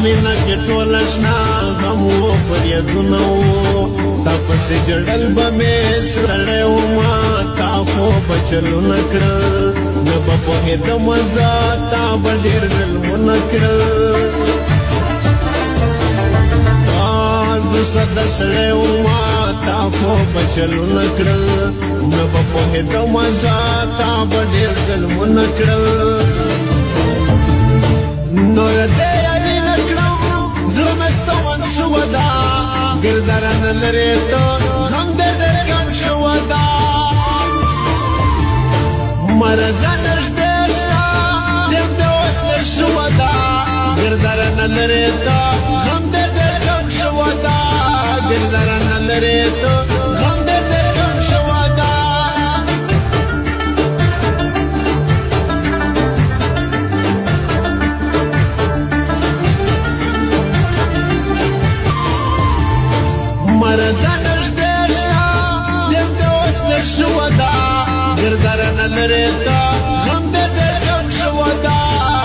مینا کې ټول اشنا غم و فریادونه و تا پسې جړل به مې سړی وما تا خو به چلونه کړل نه به پوهېدم زه تا به ډېر ظلمونه کړل زه سده سړی وما تا خو به چلونه کړل نه به پوهېدم زه تا به ډېر ظلمونه کړل نور دې یاري نه کړم زړه مې ستومن شوه ده ګردره نه لرې ته غم دې ډېر کم شوه ده مرزه نږدې شته ټیم دې اوس لږ شوه ده ګردره نه لرې ته غم دې ډېر کم شوه ده ګردره نه لرې ته غم دې ډېر کم شوه ده مرزه نږدې شته ټیم دې اوس لږ شوه ده ګردره نه لرې ته